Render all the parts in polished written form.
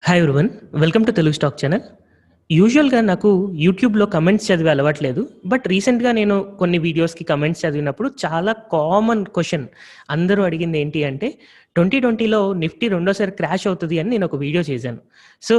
Hi everyone. Welcome to Telugu stock channel. యూజువల్‌గా నాకు యూట్యూబ్‌లో కమెంట్స్ చదివే అలవాట్లేదు. బట్ రీసెంట్‌గా నేను కొన్ని వీడియోస్‌కి కమెంట్స్ చదివినప్పుడు చాలా కామన్ క్వెషన్ అందరూ అడిగింది ఏంటి అంటే 2020లో నిఫ్టీ రెండోసారి క్రాష్ అవుతది అని నేను ఒక వీడియో చేశాను. సో,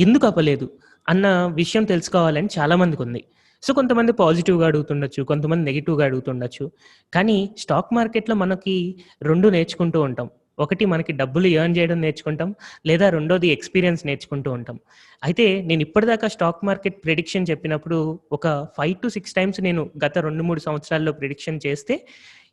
ఎందుకు అవ్వలేదు అన్న విషయం తెలుసుకోవాలని చాలామందికుంది. సో, కొంతమంది పాజిటివ్‌గా అడుగుతుండొచ్చు. కొంతమంది నెగెటివ్‌గా అడుగుతుండొచ్చు. కానీ స్టాక్ మార్కెట్‌లో మనకి 2 నేర్చుకుంటూ ఉంటాం. ఒకటి మనకి డబ్బులు ఎర్న్ చేయడం నేర్చుకుంటాం. లేదా రెండోది ఎక్స్‌పీరియన్స్ నేర్చుకుంటూ ఉంటాం. అయితే నేను ఇప్పటిదాకా స్టాక్ మార్కెట్ ప్రిడిక్షన్ చెప్పినప్పుడు ఒక 5-6 టైమ్స్ నేను గత 2, 3 సంవత్సరాల్లో ప్రిడిక్షన్ చేస్తే,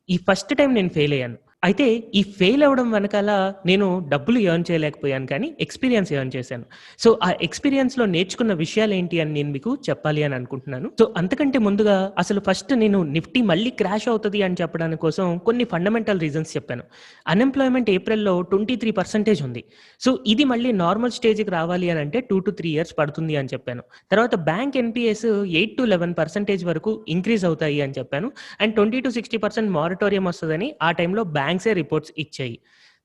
ఈ ఫస్ట్ టైమ్ నేను ఫెయిల్ అయ్యాను. అయితే ఈ ఫెయిల్ అవ్వడం వెనకాల నేను డబ్బులు ఎర్న్ చేయలేకపోయాను కానీ ఎక్స్‌పీరియన్స్ ఎర్న్ చేశాను. సో, ఆ ఎక్స్‌పీరియన్స్‌లో నేర్చుకున్న విషయాలేంటి అని నేను మీకు చెప్పాలి అని అనుకుంటున్నాను. సో, అంతకంటే ముందుగా అసలు ఫస్ట్ నేను నిఫ్టీ మళ్ళీ క్రాష్ అవుతది అని చెప్పడానికి కోసం కొన్ని ఫండమెంటల్ రీజన్స్ చెప్పాను. అన్‌ఎంప్లాయ్‌మెంట్ ఏప్రిల్‌లో 23% ఉంది. సో, ఇది మళ్ళీ నార్మల్ స్టేజ్‌కి రావాలి అనంటే 2-3 ఇయర్స్ పడుతుంది అని చెప్పాను. తర్వాత బ్యాంక్ ఎన్‌పీఎస్ 8-11% వరకు ఇంక్రీజ్ అవుతాయి అని చెప్పాను. అండ్ 20-60% మారటోరియం వస్తదని ఆ టైంలో బ్యాంక్సే రిపోర్ట్స్ ఇచ్చాయి.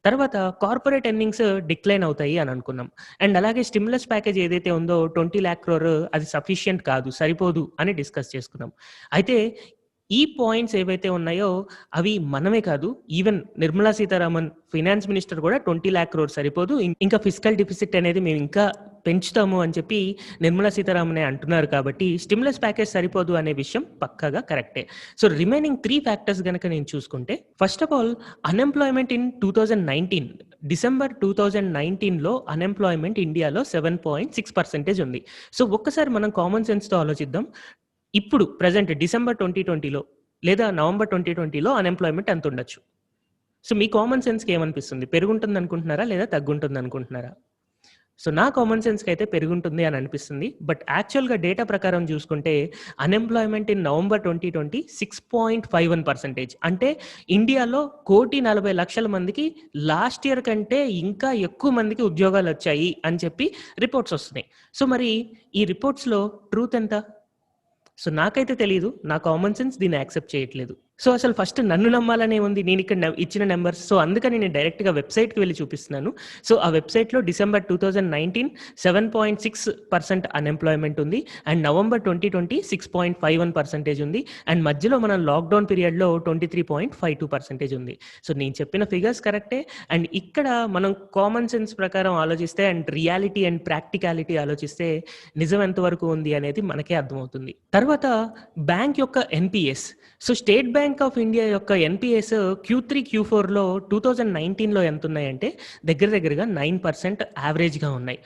తర్వాత కార్పొరేట్ ఎర్నింగ్స్ డిక్లైన్ అవుతాయి అని అనుకున్నాం. అండ్ అలాగే స్టిమ్యులస్ ప్యాకేజ్ ఏదైతే ఉందో 20,00,000 క్రోర్ అది సఫిషియంట్ కాదు, సరిపోదు అని డిస్కస్ చేసుకున్నాం. అయితే ఈ పాయింట్స్ ఏవైతే ఉన్నాయో అవి మనమే కాదు, even Nirmala Sitharaman finance minister కూడా 20,00,000 క్రోర్ సరిపోదు. ఇంకా ఫిస్కల్ డెఫిసిట్ అనేది మేము ఇంకా పెంచుతాము అని చెప్పి నిర్మలా సీతారామనే అంటున్నారు కాబట్టి స్టిమ్యులస్ ప్యాకేజ్ సరిపోదు అనే విషయం పక్కాగా కరెక్టే. సో, రిమైనింగ్ 3 ఫ్యాక్టర్స్ గనక నేను చూసుకుంటే first of all unemployment in 2019 December 2019లో అన్‌ఎంప్లాయ్‌మెంట్ ఇండియాలో 7.6% ఉంది. సో, ఒక్కసారి మనం కామన్ సెన్స్‌తో ఆలోచిద్దాం. ఇప్పుడు ప్రెజెంట్ డిసెంబర్ 2020లో లేదా నవంబర్ 2020లో అన్‌ఎంప్లాయ్‌మెంట్ ఎంతుండొచ్చు? సో, మీ కామన్ సెన్స్‌కి ఏమనిపిస్తుంది? పెరుగుంటుందనుకుంటున్నారా? లేదా తగ్గుంటుందనుకుంటున్నారా? సో, నా కామన్ సెన్స్‌కైతే పెరుగుంటుంది అని అనిపిస్తుంది. బట్ యాక్చువల్‌గా డేటా ప్రకారం చూసుకుంటే అన్‌ఎంప్లాయ్‌మెంట్ ఇన్ నవంబర్ 2020 6.51% అంటే ఇండియాలో 1,40,00,000 మందికి లాస్ట్ ఇయర్ కంటే ఇంకా ఎక్కువ మందికి ఉద్యోగాలొచ్చాయి అని చెప్పి రిపోర్ట్స్ వస్తున్నాయి. సో, మరి ఈ రిపోర్ట్స్‌లో ట్రూత్ ఎంత? సో, నాకైతే తెలీదు. నా కామన్ సెన్స్ దీన్ని యాక్సెప్ట్ చేయట్లేదు. సో, అసలు ఫస్ట్ నన్ను నమ్మాలనే ఉంది. నేనిక్కడ ఇచ్చిన నంబర్స్. సో, అందుకని నేను డైరెక్ట్‌గా వెబ్‌సైట్‌కి వెళ్లి చూపిస్తున్నాను. సో, ఆ వెబ్‌సైట్‌లో డిసెంబర్ 2019 7.6% అన్‌ఎంప్లాయ్‌మెంట్ ఉంది. అండ్ నవంబర్ 2020 6.51% ఉంది. అండ్ మధ్యలో మనం లాక్‌డౌన్ పీరియడ్‌లో 23.52% ఉంది. సో, నేను చెప్పిన ఫిగర్స్ కరెక్టే. అండ్ ఇక్కడ మనం కామన్ సెన్స్ ప్రకారం ఆలోచిస్తే అండ్ రియాలిటీ అండ్ ప్రాక్టికాలిటీ ఆలోచిస్తే నిజం ఎంతవరకు ఉంది అనేది మనకే అర్థమవుతుంది. తర్వాత బ్యాంక్ యొక్క NPS. So, state bank of India యొక్క ఎన్‌పీఎస్ Q3, Q4లో 2019లో ఎంతున్నాయంటే దగ్గరగా 9% యావరేజ్‌గా ఉన్నాయి.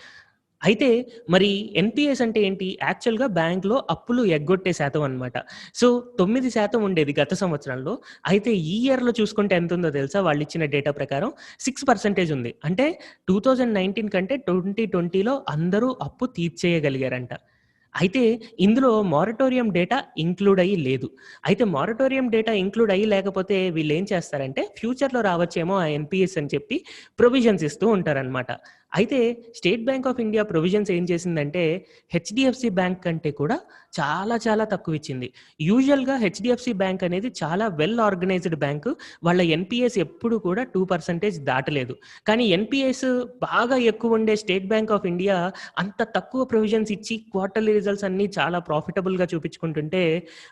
అయితే మరి ఎన్‌పీఎస్ అంటే ఏంటి? యాక్చువల్‌గా బ్యాంక్‌లో అప్పులు ఎగ్గొట్టే శాతం అనమాట. సో, 9% ఉండేది గత సంవత్సరంలో. అయితే ఈ ఇయర్‌లో చూసుకుంటే ఎంతుందో తెలుసా? వాళ్ళిచ్చిన డేటా ప్రకారం 6% ఉంది. అంటే 2019 కంటే 2020లో అందరూ అప్పు తీర్చేయగలిగారంట. అయితే ఇందులో మొరటోరియం డేటా ఇంక్లూడ్ అయ్యి లేదు. అయితే మొరటోరియం డేటా ఇంక్లూడ్ అయ్యి లేకపోతే వీళ్ళేం చేస్తారంటే ఫ్యూచర్‌లో రావచ్చేమో ఆ ఎన్‌పీఎస్ అని చెప్పి ప్రొవిజన్స్ ఇస్తూ ఉంటారనమాట. అయితే state bank of India provisions ఏం చేసిందంటే హెచ్‌డీఎఫ్‌సీ బ్యాంక్ కంటే కూడా చాలా తక్కువిచ్చింది. యూజువల్‌గా హెచ్‌డీఎఫ్‌సీ బ్యాంక్ అనేది చాలా వెల్ ఆర్గనైజ్డ్ బ్యాంకు. వాళ్ళ ఎన్‌పీఎస్ ఎప్పుడు కూడా 2% దాటలేదు. కానీ ఎన్‌పీఎస్ బాగా ఎక్కువుండే స్టేట్ బ్యాంక్ ఆఫ్ ఇండియా అంత తక్కువ ప్రొవిజన్స్ ఇచ్చి క్వార్టర్లీ రిజల్ట్స్ అన్నీ చాలా ప్రాఫిటబుల్‌గా చూపించుకుంటుంటే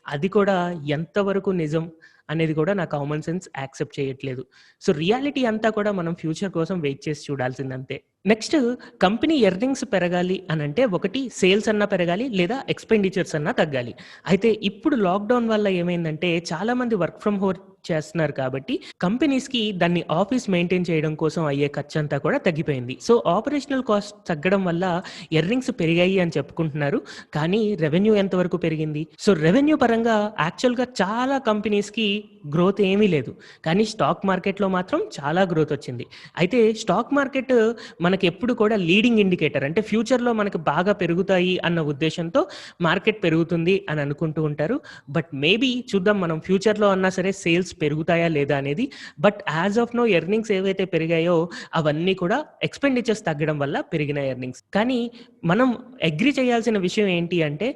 అది కూడా ఎంతవరకు నిజం అనేది కూడా నా కామన్ సెన్స్ యాక్సెప్ట్ చేయట్లేదు. సో, రియాలిటీ అంతా కూడా మనం ఫ్యూచర్ కోసం వెయిట్ చేసి చూడాల్సిందంతే. నెక్స్ట్ కంపెనీ ఎర్నింగ్స్ పెరగాలి అనంటే ఒకటి సేల్స్ అన్నా పెరగాలి లేదా ఎక్స్‌పెండిచర్స్ అన్నా తగ్గాలి. అయితే ఇప్పుడు లాక్‌డౌన్ వల్ల ఏమైందంటే చాలామంది వర్క్ ఫ్రమ్ హోమ్ చేస్తున్నారు కాబట్టి కంపెనీస్‌కి దాన్ని ఆఫీస్ మెయింటైన్ చేయడం కోసం అయ్యే ఖర్చంతా కూడా తగ్గిపోయింది. సో, ఆపరేషనల్ కాస్ట్ తగ్గడం వల్ల ఎర్నింగ్స్ పెరిగాయి అని చెప్పుకుంటున్నారు. కానీ రెవెన్యూ ఎంతవరకు పెరిగింది? సో, రెవెన్యూ పరంగా యాక్చువల్‌గా చాలా కంపెనీస్‌కి గ్రోత్ ఏమీ లేదు. కానీ స్టాక్ మార్కెట్‌లో మాత్రం చాలా గ్రోత్ వచ్చింది. అయితే స్టాక్ మార్కెట్ మనకెప్పుడు కూడా లీడింగ్ ఇండికేటర్. అంటే ఫ్యూచర్‌లో మనకు బాగా పెరుగుతాయి అన్న ఉద్దేశ్యంతో మార్కెట్ పెరుగుతుంది అని అనుకుంటూ ఉంటారు. బట్ మేబీ చూద్దాం మనం ఫ్యూచర్‌లో అన్నా సరే సేల్స్ పెరుగుతాయా లేదా అనేది. But as of now earnings ఏవైతే పెరిగాయో అవన్నీ కూడా ఎక్స్‌పెండిచర్స్ తగ్గడం వల్ల పెరిగిన ఎర్నింగ్స్. కానీ మనం అగ్రీ చేయాల్సిన విషయం ఏంటి అంటే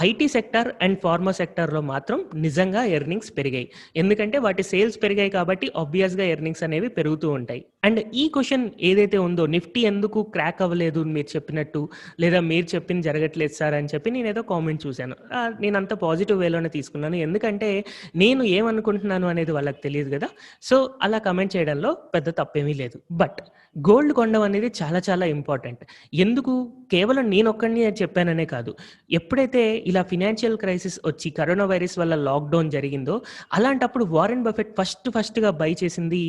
ఐటీ సెక్టార్ అండ్ ఫార్మా సెక్టార్‌లో మాత్రం నిజంగా ఎర్నింగ్స్ పెరిగాయి. ఎందుకంటే వాటి సేల్స్ పెరిగాయి కాబట్టి ఆబ్వియస్‌గా ఎర్నింగ్స్ అనేవి పెరుగుతూ ఉంటాయి. అండ్ ఈ క్వెషన్ ఏదైతే ఉందో నిఫ్టీ ఎందుకు క్రాక్ అవ్వలేదు మీరు చెప్పినట్టు, లేదా మీరు చెప్పింది జరగట్లేదు సార్ అని చెప్పి నేనేదో కామెంట్ చూసాను. నేనంత పాజిటివ్ వేలోనే తీసుకున్నాను. ఎందుకంటే నేను ఏమనుకుంటున్నాను అనేది వాళ్ళకి తెలీదు గదా! సో, అలా కామెంట్ చేయడంలో పెద్ద తప్పేమీ లేదు. బట్ గోల్డ్ కొనడం అనేది చాలా చాలా ఇంపార్టెంట్. ఎందుకు? కేవలం నేనొక్కడినే చెప్పాననే కాదు. ఎప్పుడైతే ఇలా ఫినాన్షియల్ క్రైసిస్ వచ్చి కరోనా వైరస్ వల్ల లాక్‌డౌన్ జరిగిందో, అలాంటప్పుడు వారెన్ బఫెట్ ఫస్ట్‌గా బై చేసింది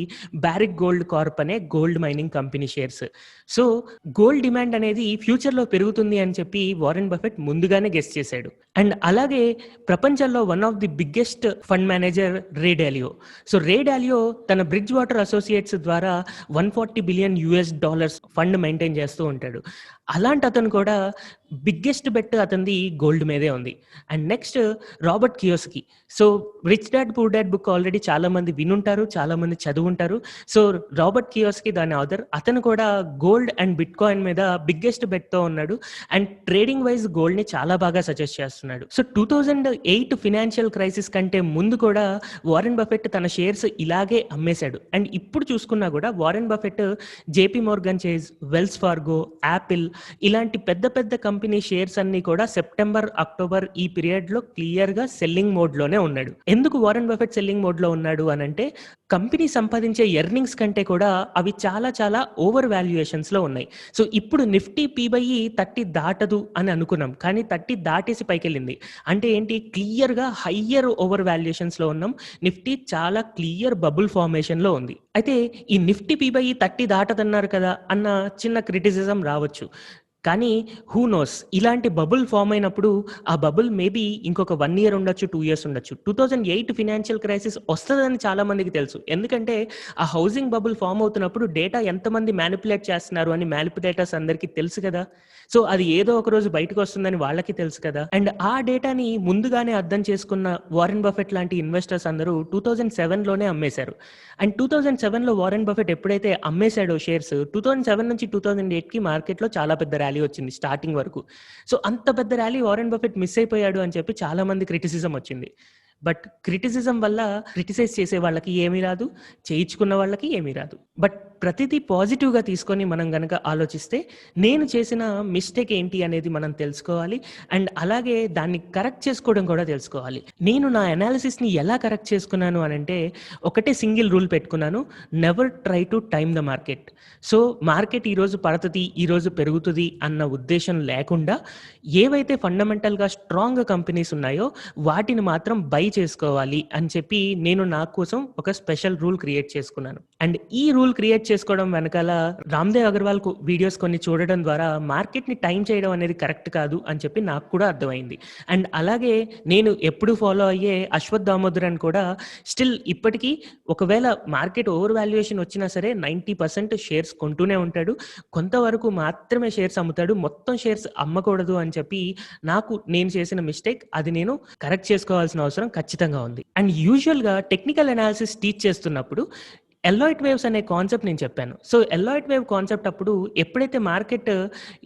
బారిక్ గోల్డ్ కార్ప్ అనే gold mining company shares. So, gold demand అనేది ఫ్యూచర్‌లో పెరుగుతుంది అని చెప్పి వారెన్ బఫెట్ ముందుగానే గెస్ చేసాడు. అండ్ అలాగే ప్రపంచంలో one of the biggest fund manager Ray Dalio. So, Ray Dalio తన బ్రిడ్జ్ వాటర్ అసోసియేట్స్ ద్వారా $140 బిలియన్ ఫండ్ మెయింటైన్ చేస్తూ ఉంటాడు. అలాంటి అతను కూడా బిగ్గెస్ట్ బెట్ అతనిది గోల్డ్ మీదే ఉంది. And next Robert Kiyosaki. So, 'rich dad poor dad' book already చాలామంది వినుంటారు, చాలామంది చదువుంటారు. సో, రాబర్ట్ కియోసకి దాని ఆథర్. అతను కూడా గోల్డ్ అండ్ బిట్‌కాయిన్ మీద బిగ్గెస్ట్ బెట్‌తో ఉన్నాడు. అండ్ ట్రేడింగ్ వైస్ గోల్డ్‌ని చాలా బాగా సజెస్ట్ చేస్తున్నాడు. సో, 2008 ఫినాన్షియల్ క్రైసిస్ కంటే ముందు కూడా వారెన్ బఫెట్ తన షేర్స్ ఇలాగే అమ్మేశాడు. అండ్ ఇప్పుడు చూసుకున్నా కూడా Warren Buffett JP Morgan Chase, Wells Fargo, Apple ఇలాంటి పెద్ద పెద్ద కంపెనీ షేర్స్ అన్నీ కూడా సెప్టెంబర్, అక్టోబర్ ఈ పీరియడ్‌లో క్లియర్‌గా సెల్లింగ్ మోడ్‌లోనే ఉన్నాడు. ఎందుకు వారెన్ బఫెట్ సెల్లింగ్ మోడ్‌లో ఉన్నాడు అనంటే కంపెనీ సంపాదించే ఎర్నింగ్స్ కంటే కూడా అవి చాలా చాలా ఓవర్ వాల్యుయేషన్స్‌లో ఉన్నాయి. సో, ఇప్పుడు నిఫ్టీ పీ/ఈ 30 దాటదు అని అనుకున్నాం. కానీ 30 దాటేసి పైకెళ్ళింది. అంటే ఏంటి? క్లియర్‌గా హయ్యర్ ఓవర్ వాల్యుయేషన్స్‌లో ఉన్నాం. నిఫ్టీ చాలా క్లియర్ బబుల్ ఫార్మేషన్‌లో ఉంది. అయితే ఈ నిఫ్టీ పీ/ఈ 30 దాటదన్నారు కదా! అన్న చిన్న క్రిటిసిజం రావచ్చు. కానీ హూ నోస్? ఇలాంటి బబుల్ ఫార్మ్ అయినప్పుడు ఆ బబుల్ మేబీ ఇంకొక 1 ఇయర్ ఉండొచ్చు, 2 ఇయర్స్ ఉండొచ్చు. 2008 ఫినాన్షియల్ క్రైసిస్ వస్తదని చాలా మందికి తెలుసు. ఎందుకంటే ఆ హౌసింగ్ బబుల్ ఫార్మ్ అవుతున్నప్పుడు డేటా ఎంతమంది మ్యానిపులేట్ చేస్తున్నారు అని మ్యానిపులేటర్స్ అందరికీ తెలుసు కదా! సో, అది ఏదో ఒక రోజు బయటకొస్తుందని వాళ్ళకి తెలుసు కదా! అండ్ ఆ డేటాని ముందుగానే అర్థం చేసుకున్న వారెన్ బఫెట్ లాంటి ఇన్వెస్టర్స్ అందరూ 2007లోనే అమ్మేశారు. అండ్ 2007లో వారెన్ బఫెట్ ఎప్పుడైతే అమ్మేశాడో షేర్స్ 2007 నుంచి 2008కి మార్కెట్‌లో చాలా పెద్ద ర్యాలీ వచ్చింది స్టార్టింగ్ వరకు. సో, అంత పెద్ద ర్యాలీ వారెన్ బఫెట్ మిస్ అయిపోయాడు అని చెప్పి చాలా మంది క్రిటిసిజం వచ్చింది. బట్ క్రిటిసిజం వల్ల క్రిటిసైజ్ చేసే వాళ్ళకి ఏమీ రాదు. చేయించుకున్న వాళ్ళకి ఏమీ రాదు. బట్ ప్రతిదీ పాజిటివ్‌గా తీసుకొని మనం గనక ఆలోచిస్తే నేను చేసిన మిస్టేక్ ఏంటి అనేది మనం తెలుసుకోవాలి. అండ్ అలాగే దాన్ని కరెక్ట్ చేసుకోవడం కూడా తెలుసుకోవాలి. నేను నా అనాలిసిస్‌ని ఎలా కరెక్ట్ చేసుకున్నాను అనంటే ఒకటే సింగిల్ రూల్ పెట్టుకున్నాను. Never try to time the market. So, market ఈరోజు పడతది, ఈరోజు పెరుగుతది అన్న ఉద్దేశం లేకుండా ఏవైతే ఫండమెంటల్‌గా స్ట్రాంగ్ కంపెనీస్ ఉన్నాయో వాటిని మాత్రం బై చేసుకోవాలి అని చెప్పి నేను నా కోసం ఒక స్పెషల్ రూల్ క్రియేట్ చేసుకున్నాను. అండ్ ఈ రూల్ క్రియేట్ చేసుకోవడం వెనకాల రామ్‌దేవ్ అగర్వాల్ వీడియోస్ కొన్ని చూడడం ద్వారా మార్కెట్‌ని టైమ్ చేయడం అనేది కరెక్ట్ కాదు అని చెప్పి నాకు కూడా అర్థమైంది. అండ్ అలాగే నేను ఎప్పుడు ఫాలో అయ్యే అశ్వత్ దామోదరన్ కూడా స్టిల్ ఇప్పటికీ ఒకవేళ మార్కెట్ ఓవర్ వాల్యుయేషన్ వచ్చినా సరే 90% షేర్స్ కొంటూనే ఉంటాడు. కొంతవరకు మాత్రమే షేర్స్ అమ్ముతాడు. మొత్తం షేర్స్ అమ్మకూడదు అని చెప్పి నేను చేసిన మిస్టేక్ అది నేను కరెక్ట్ చేసుకోవాల్సిన అవసరం ఖచ్చితంగా ఉంది. అండ్ యూజువల్‌గా టెక్నికల్ అనాలిసిస్ టీచ్ చేస్తున్నప్పుడు ఎల్లాయిట్ వేవ్స్ అనే కాన్సెప్ట్ నేను చెప్పాను. సో, ఎల్లాయిట్ వేవ్ కాన్సెప్ట్ అప్పుడు ఎప్పుడైతే మార్కెట్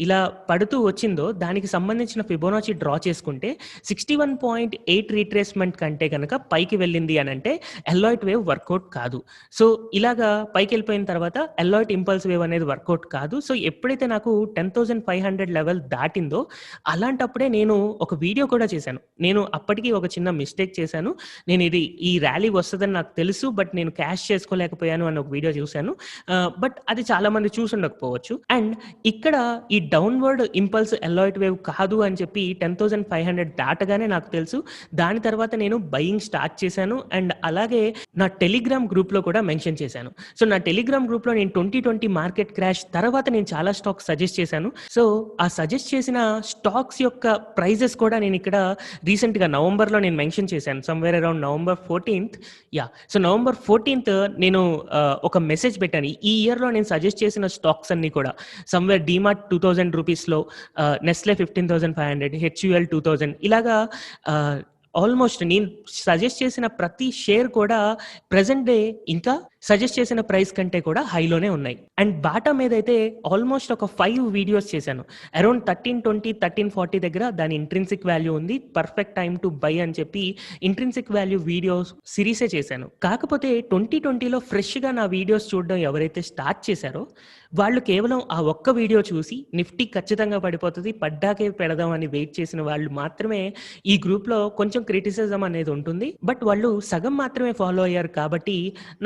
ఇలా పడుతూ వచ్చిందో దానికి సంబంధించిన ఫిబొనాచి డ్రా చేసుకుంటే 61.8 రీట్రేస్‌మెంట్ కంటే గనక పైకి వెళ్ళింది అనంటే ఎల్లాయిట్ వేవ్ వర్కౌట్ కాదు. సో, ఇలాగా పైకెళ్ళిపోయిన తర్వాత ఎల్లాయిట్ ఇంపల్స్ వేవ్ అనేది వర్కౌట్ కాదు. సో, ఎప్పుడైతే నాకు 10,500 లెవెల్ దాటిందో అలాంటప్పుడే నేను ఒక వీడియో కూడా చేశాను. నేను అప్పటికి ఒక చిన్న మిస్టేక్ చేశాను. ఈ ర్యాలీ వస్తదని నాకు తెలుసు. బట్ నేను క్యాష్ చేసుకోలేకపోయాను అని ఒక వీడియో చూశాను. బట్ అది చాలా మంది చూసుండకపోవచ్చు. అండ్ ఇక్కడ ఈ డౌన్‌వర్డ్ ఇంపల్స్ ఎల్లాయిట్ వేవ్ కాదు అని చెప్పి 10,500 దాటగానే నాకు తెలుసు. దాని తర్వాత నేను బయింగ్ స్టార్ట్ చేశాను. అండ్ అలాగే నా టెలిగ్రామ్ గ్రూప్‌లో కూడా మెన్షన్ చేశాను. సో, నా టెలిగ్రామ్ గ్రూప్‌లో నేను 2020 మార్కెట్ క్రాష్ తర్వాత నేను చాలా స్టాక్స్ సజెస్ట్ చేశాను. సో, ఆ సజెస్ట్ చేసిన స్టాక్స్ యొక్క ప్రైజెస్ కూడా నేను ఇక్కడ రీసెంట్‌గా నవంబర్‌లో నేను మెన్షన్ చేశాను. సమ్‌వేర్ అరౌండ్ నవంబర్ 14థ్ సో, నవంబర్ 14థ్ నేను ఒక మెసేజ్ పెట్టాను. ఈ ఇయర్‌లో నేను సజెస్ట్ చేసిన స్టాక్స్ అన్నీ కూడా సమ్‌వేర్ డీమార్ట్ ₹2,000 నెస్లే 15,500, హెచ్‌యుఎల్ 2,000 ఇలాగా ఆల్మోస్ట్ నేను సజెస్ట్ చేసిన ప్రతి షేర్ కూడా ప్రెజెంట్ డే ఇంకా సజెస్ట్ చేసిన ప్రైస్ కంటే కూడా హైలోనే ఉన్నాయి. అండ్ బాటా మీదైతే ఆల్మోస్ట్ ఒక 5 వీడియోస్ చేశాను. అరౌండ్ 1320, 1340 దగ్గర దాని ఇంట్రిన్సిక్ వాల్యూ ఉంది. పర్ఫెక్ట్ టైమ్ టు బై అని చెప్పి ఇంట్రిన్సిక్ వాల్యూ వీడియోస్ సిరీసే చేశాను. కాకపోతే 2020లో ఫ్రెష్‌గా నా వీడియోస్ చూడడం ఎవరైతే స్టార్ట్ చేశారో వాళ్ళు కేవలం ఆ ఒక్క వీడియో చూసి నిఫ్టీ ఖచ్చితంగా పడిపోతది, పడ్డాకే పెడదాం అని వెయిట్ చేసిన వాళ్ళు మాత్రమే ఈ గ్రూప్‌లో కొంచెం క్రిటిసిజం అనేది ఉంటుంది. బట్ వాళ్ళు సగం మాత్రమే ఫాలో అయ్యారు కాబట్టి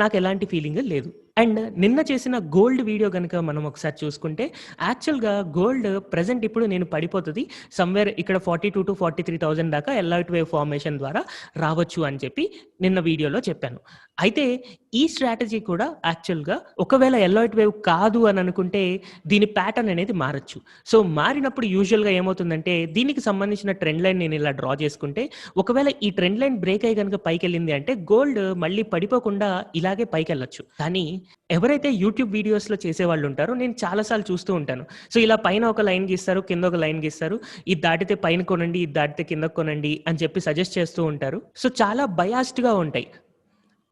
నాకెలాంటి ఫీలింగ్ లేదు. అండ్ నిన్న చేసిన గోల్డ్ వీడియో గనుక మనం ఒకసారి చూసుకుంటే యాక్చువల్‌గా గోల్డ్ ప్రెజెంట్ ఇప్పుడు నేను పడిపోతది. సమ్‌వేర్ ఇక్కడ 42,000-43,000 దాకా ఎల్లాయిట్ వేవ్ ఫార్మేషన్ ద్వారా రావచ్చు అని చెప్పి నిన్న వీడియోలో చెప్పాను. అయితే ఈ స్ట్రాటజీ కూడా యాక్చువల్‌గా ఒకవేళ ఎల్లాయిట్ వేవ్ కాదు అని అనుకుంటే దీని ప్యాటర్న్ అనేది మారొచ్చు. సో మారినప్పుడు యూజువల్‌గా ఏమవుతుందంటే దీనికి సంబంధించిన ట్రెండ్ లైన్ నేను ఇలా డ్రా చేసుకుంటే ఒకవేళ ఈ ట్రెండ్ లైన్ బ్రేక్ అయ్యి గనుక పైకెళ్ళింది అంటే గోల్డ్ మళ్ళీ పడిపోకుండా ఇలాగే పైకెళ్ళొచ్చు. కానీ ఎవరైతే యూట్యూబ్ వీడియోస్‌లో చేసేవాళ్ళు ఉంటారో నేను చాలా సార్లు చూస్తూ ఉంటాను. సో ఇలా పైన ఒక లైన్ గీస్తారు, కింద ఒక లైన్ గీస్తారు. ఇది దాటితే పైన కొనండి, ఇది దాటితే కిందకి కొనండి అని చెప్పి సజెస్ట్ చేస్తూ ఉంటారు. సో చాలా బయాస్డ్‌గా ఉంటాయి.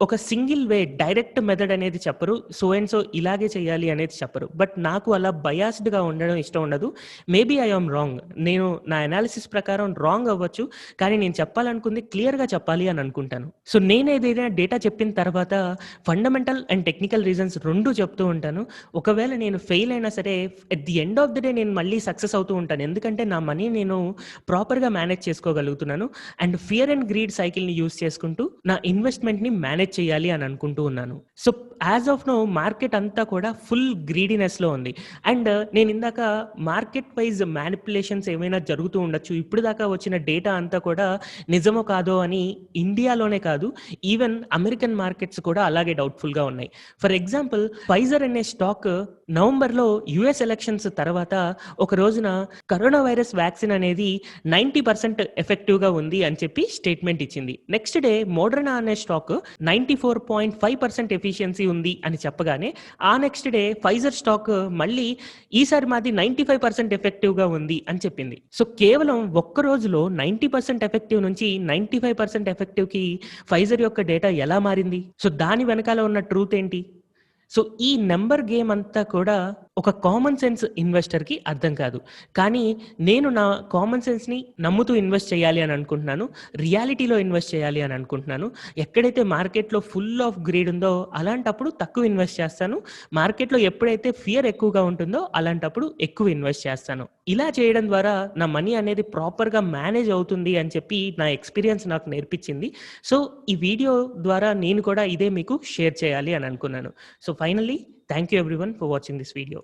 ఒక సింగిల్ వే డైరెక్ట్ మెథడ్ అనేది చెప్పరు. సో అండ్ సో ఇలాగే చేయాలి అనేది చెప్పరు. బట్ నాకు అలా బయాస్డ్‌గా ఉండడం ఇష్టం ఉండదు. Maybe I am wrong. నేను నా అనాలిసిస్ ప్రకారం రాంగ్ అవ్వచ్చు. కానీ నేను చెప్పాలనుకుంది క్లియర్‌గా చెప్పాలి అని అనుకుంటాను. సో నేను ఏదైనా డేటా చెప్పిన తర్వాత ఫండమెంటల్ అండ్ టెక్నికల్ రీజన్స్ 2 చెప్తూ ఉంటాను. ఒకవేళ నేను ఫెయిల్ అయినా సరే at the end of the day నేను మళ్ళీ సక్సెస్ అవుతూ ఉంటాను. ఎందుకంటే నా మనీ నేను ప్రాపర్‌గా మేనేజ్ చేసుకోగలుగుతున్నాను. అండ్ ఫియర్ అండ్ గ్రీడ్ సైకిల్‌ని యూజ్ చేసుకుంటూ నా ఇన్వెస్ట్‌మెంట్‌ని మేనేజ్ చేయాలి అని అనుకుంటూ ఉన్నాను. So as of now market అంతా కూడా ఫుల్ గ్రీడీనెస్‌లో ఉంది. అండ్ నేను ఇందాక మార్కెట్ వైజ్ మ్యానిపులేషన్స్ ఏమైనా జరుగుతూ ఉండొచ్చు. ఇప్పుడు దాకా వచ్చిన డేటా అంతా కూడా నిజమో కాదో అని ఇండియాలోనే కాదు ఈవెన్ అమెరికన్ మార్కెట్స్ కూడా అలాగే డౌట్‌ఫుల్‌గా ఉన్నాయి. ఫర్ ఎగ్జాంపుల్ ఫైజర్ అనే స్టాక్ నవంబర్‌లో యూఎస్ ఎలక్షన్స్ తర్వాత ఒక రోజున కరోనా వైరస్ వ్యాక్సిన్ అనేది 90% ఎఫెక్టివ్‌గా ఉంది అని చెప్పి స్టేట్మెంట్ ఇచ్చింది. నెక్స్ట్ డే మోడర్నా అనే స్టాక్ 94.5% ఎఫిషియన్సీ ఉంది అని చెప్పగానే ఆ నెక్స్ట్ డే ఫైజర్ స్టాక్ మళ్ళీ ఈసారి మాది 95% ఎఫెక్టివ్‌గా ఉంది అని చెప్పింది. సో కేవలం ఒక్క రోజులో 90% ఎఫెక్టివ్ నుంచి 95% ఎఫెక్టివ్‌కి ఫైజర్ యొక్క డేటా ఎలా మారింది? సో దాని వెనకాల ఉన్న ట్రూత్ ఏంటి? సో ఈ నంబర్ గేమ్ అంతా కూడా ఒక కామన్ సెన్స్ ఇన్వెస్టర్‌కి అర్థం కాదు. కానీ నేను నా కామన్ సెన్స్‌ని నమ్ముతూ ఇన్వెస్ట్ చేయాలి అని అనుకుంటున్నాను. రియాలిటీలో ఇన్వెస్ట్ చేయాలి అని అనుకుంటున్నాను. ఎక్కడైతే మార్కెట్‌లో ఫుల్ ఆఫ్ గ్రీడ్ ఉందో అలాంటప్పుడు తక్కువ ఇన్వెస్ట్ చేస్తాను. మార్కెట్‌లో ఎప్పుడైతే ఫియర్ ఎక్కువగా ఉంటుందో అలాంటప్పుడు ఎక్కువ ఇన్వెస్ట్ చేస్తాను. ఇలా చేయడం ద్వారా నా మనీ అనేది ప్రాపర్‌గా మేనేజ్ అవుతుంది అని చెప్పి నా ఎక్స్‌పీరియన్స్ నాకు నేర్పించింది. సో ఈ వీడియో ద్వారా నేను కూడా ఇదే మీకు షేర్ చేయాలి అని అనుకున్నాను. So finally thank you everyone for watching this video.